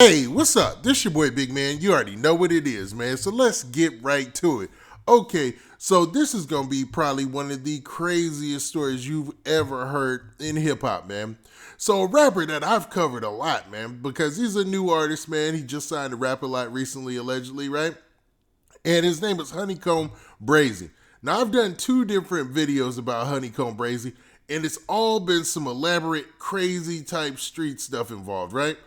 Hey, what's up? This your boy Big Man. You already know what it is, man. So let's get right to it. Okay, so this is gonna be probably one of the craziest stories you've ever heard in hip hop, man. So a rapper that I've covered a lot, man, because he's a new artist, man. He just signed to rap a lot recently, allegedly, right? And his name is HoneyKomb Brazy. Now I've done two different videos about HoneyKomb Brazy, and it's all been some elaborate, crazy type street stuff involved, right?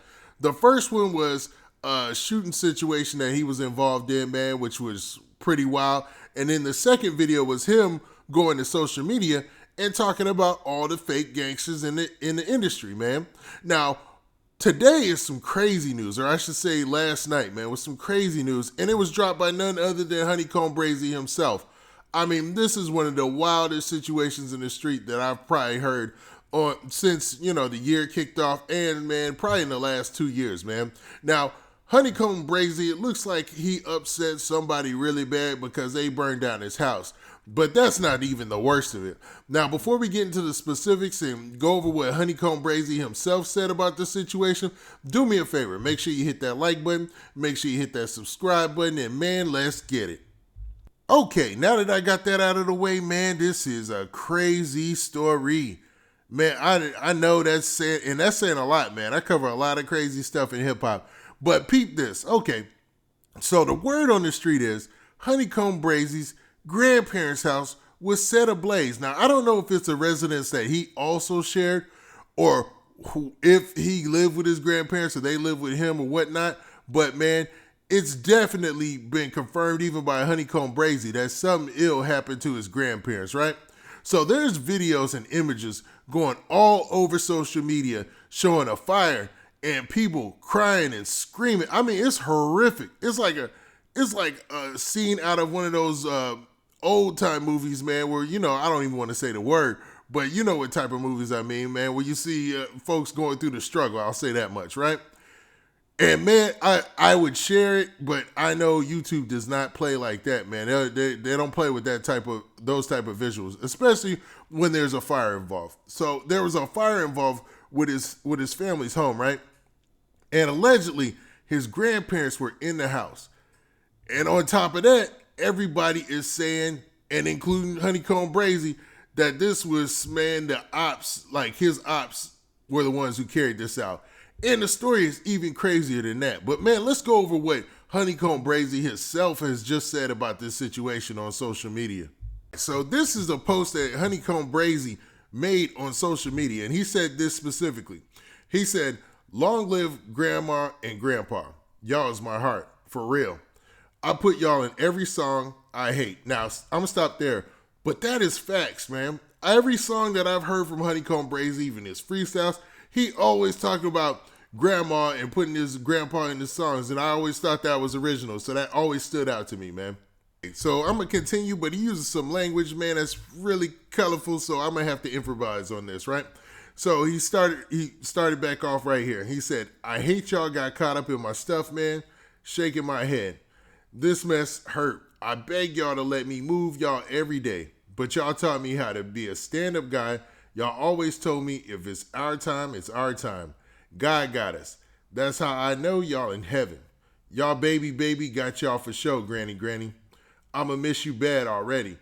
The first one was a shooting situation that he was involved in, man, which was pretty wild. And then the second video was him going to social media and talking about all the fake gangsters in the industry, man. Now, today is some crazy news, or I should say last night, man, was some crazy news, and it was dropped by none other than HoneyKomb Brazy himself. I mean, this is one of the wildest situations in the street that I've probably heard on since, the year kicked off, and man, probably in the last 2 years, man. Now, HoneyKomb Brazy, it looks like he upset somebody really bad because they burned down his house. But that's not even the worst of it. Now, before we get into the specifics and go over what HoneyKomb Brazy himself said about the situation, do me a favor. Make sure you hit that like button. Make sure you hit that subscribe button. And man, let's get it. Okay, now that I got that out of the way, man, this is a crazy story. Man, I know that's saying, and that's saying a lot, man. I cover a lot of crazy stuff in hip hop. But peep this. Okay, so the word on the street is HoneyKomb Brazy's grandparents' house was set ablaze. Now, I don't know if it's a residence that he also shared or if he lived with his grandparents or they lived with him or whatnot. But man, it's definitely been confirmed even by HoneyKomb Brazy that something ill happened to his grandparents, right? So there's videos and images going all over social media showing a fire and people crying and screaming. I mean, it's horrific. It's like a scene out of one of those old time movies, man, where, I don't even want to say the word, but you know what type of movies I mean, man, where you see folks going through the struggle. I'll say that much, right? And man, I would share it, but I know YouTube does not play like that, man. They don't play with those type of visuals, especially when there's a fire involved. So there was a fire involved with his family's home, right? And allegedly his grandparents were in the house. And on top of that, everybody is saying, and including HoneyKomb Brazy, that this was, man, the ops, like his ops were the ones who carried this out. And the story is even crazier than that. But man, let's go over what HoneyKomb Brazy himself has just said about this situation on social media. So this is a post that HoneyKomb Brazy made on social media, and he said this specifically. He said, "Long live grandma and grandpa. Y'all is my heart, for real. I put y'all in every song I hate." Now, I'm going to stop there. But that is facts, man. Every song that I've heard from HoneyKomb Brazy, even his freestyles, he always talked about grandma and putting his grandpa in his songs. And I always thought that was original. So that always stood out to me, man. So I'm going to continue, but he uses some language, man, that's really colorful. So I'm going to have to improvise on this, right? So he started back off right here. He said, "I hate y'all got caught up in my stuff, man. Shaking my head. This mess hurt. I beg y'all to let me move y'all every day. But y'all taught me how to be a stand-up guy. Y'all always told me if it's our time, it's our time. God got us. That's how I know y'all in heaven. Y'all baby got y'all for sure, granny. I'ma miss you bad already.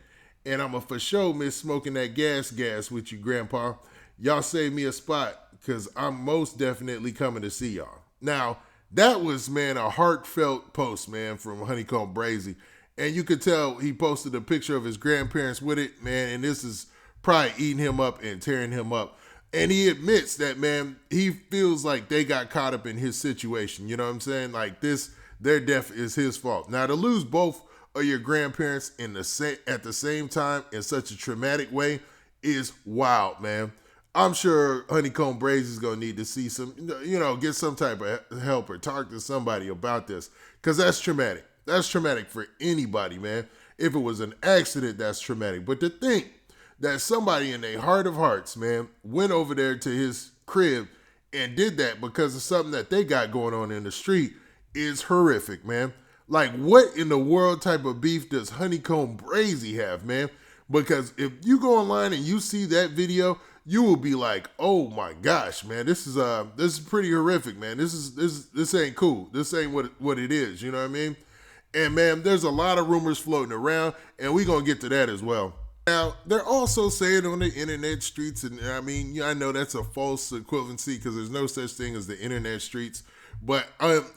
And I'ma for sure miss smoking that gas with you, grandpa. Y'all save me a spot because I'm most definitely coming to see y'all." Now, that was, man, a heartfelt post, man, from HoneyKomb Brazy. And you could tell he posted a picture of his grandparents with it, man, and this is probably eating him up and tearing him up. And he admits that, man, he feels like they got caught up in his situation. You know what I'm saying? Like their death is his fault. Now, to lose both of your grandparents at the same time in such a traumatic way is wild, man. I'm sure HoneyKomb Brazy is going to need to see get some type of help or talk to somebody about this, because that's traumatic. That's traumatic for anybody, man. If it was an accident, that's traumatic. But to think that somebody in their heart of hearts, man, went over there to his crib and did that because of something that they got going on in the street is horrific, man. Like, what in the world type of beef does HoneyKomb Brazy have, man? Because if you go online and you see that video, you will be like, oh my gosh, man, this is pretty horrific, man. This ain't cool. This ain't what it is. You know what I mean? And man, there's a lot of rumors floating around, and we're gonna get to that as well. Now, they're also saying on the internet streets, and I mean, I know that's a false equivalency because there's no such thing as the internet streets. But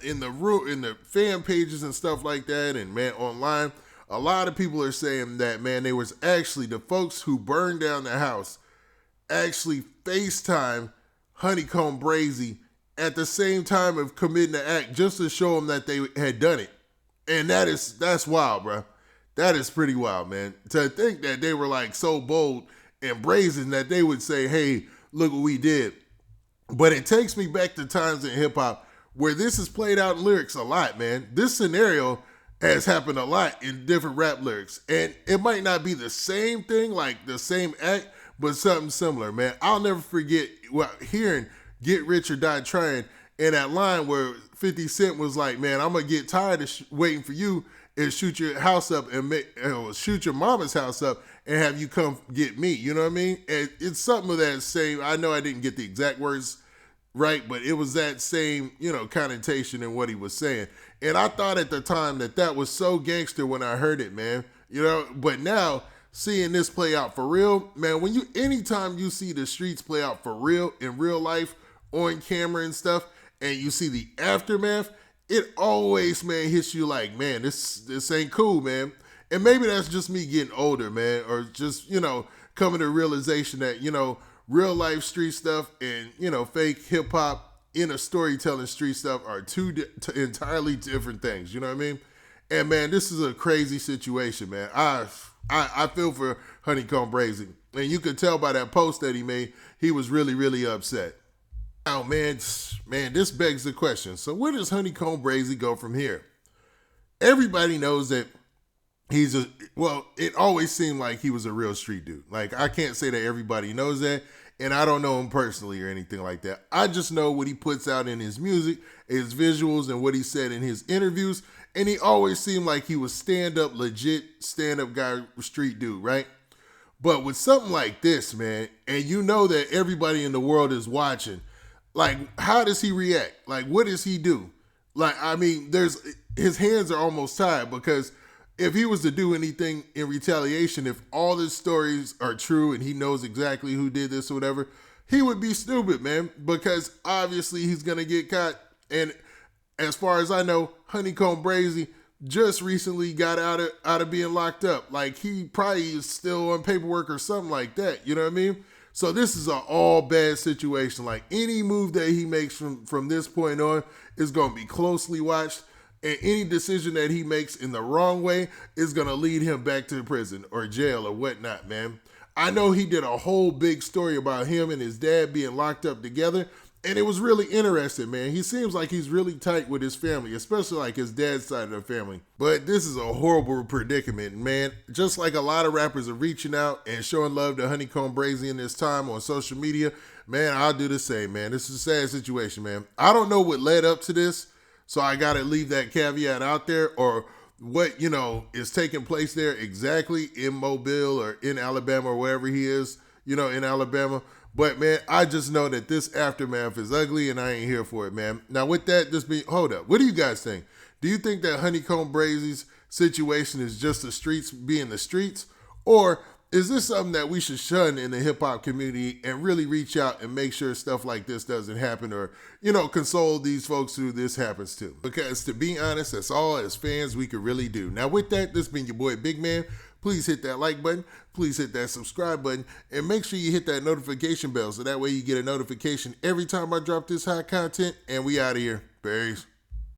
in the fan pages and stuff like that, and man, online, a lot of people are saying that, man, they was actually the folks who burned down the house actually FaceTime HoneyKomb Brazy at the same time of committing the act just to show them that they had done it. And that's wild, bro. That is pretty wild, man. To think that they were like so bold and brazen that they would say, hey, look what we did. But it takes me back to times in hip hop where this is played out in lyrics a lot, man. This scenario has happened a lot in different rap lyrics. And it might not be the same thing, like the same act, but something similar, man. I'll never forget hearing Get Rich or Die Trying and that line where 50 Cent was like, man, I'm going to get tired of waiting for you and shoot your house up and shoot your mama's house up and have you come get me. You know what I mean? And it's something of that same, I know I didn't get the exact words right, but it was that same, connotation in what he was saying. And I thought at the time that was so gangster when I heard it, man. But now seeing this play out for real, man, anytime you see the streets play out for real in real life on camera and stuff, and you see the aftermath, it always, man, hits you like, man, this ain't cool, man. And maybe that's just me getting older, man, or just, coming to realization that, real life street stuff and, fake hip hop, storytelling street stuff are two entirely different things. You know what I mean? And man, this is a crazy situation, man. I feel for HoneyKomb Brazy. And you could tell by that post that he made, he was really, really upset. Now, man, this begs the question. So where does HoneyKomb Brazy go from here? Everybody knows that it always seemed like he was a real street dude. Like, I can't say that everybody knows that, and I don't know him personally or anything like that. I just know what he puts out in his music, his visuals, and what he said in his interviews, and he always seemed like he was legit stand-up guy, street dude, right? But with something like this, man, and you know that everybody in the world is watching, like, how does he react? Like, what does he do? Like, I mean, his hands are almost tied, because if he was to do anything in retaliation, if all his stories are true and he knows exactly who did this or whatever, he would be stupid, man, because obviously he's going to get caught. And as far as I know, HoneyKomb Brazy just recently got out of being locked up. Like, he probably is still on paperwork or something like that. You know what I mean? So this is an all bad situation. Like, any move that he makes from this point on is going to be closely watched. And any decision that he makes in the wrong way is going to lead him back to prison or jail or whatnot, man. I know he did a whole big story about him and his dad being locked up together, and it was really interesting, man. He seems like he's really tight with his family, especially like his dad's side of the family. But this is a horrible predicament, man. Just like a lot of rappers are reaching out and showing love to HoneyKomb Brazy in this time on social media, man, I'll do the same, man. This is a sad situation, man. I don't know what led up to this, so I got to leave that caveat out there, or what, is taking place there exactly in Mobile or in Alabama or wherever he is, in Alabama. But, man, I just know that this aftermath is ugly, and I ain't here for it, man. Now, with that, hold up. What do you guys think? Do you think that HoneyKomb Brazy's situation is just the streets being the streets? Or is this something that we should shun in the hip-hop community and really reach out and make sure stuff like this doesn't happen, or, console these folks who this happens to? Because, to be honest, that's all as fans we could really do. Now, with that, this been your boy, Big Man. Please hit that like button. Please hit that subscribe button. And make sure you hit that notification bell so that way you get a notification every time I drop this hot content. And we out of here. Peace.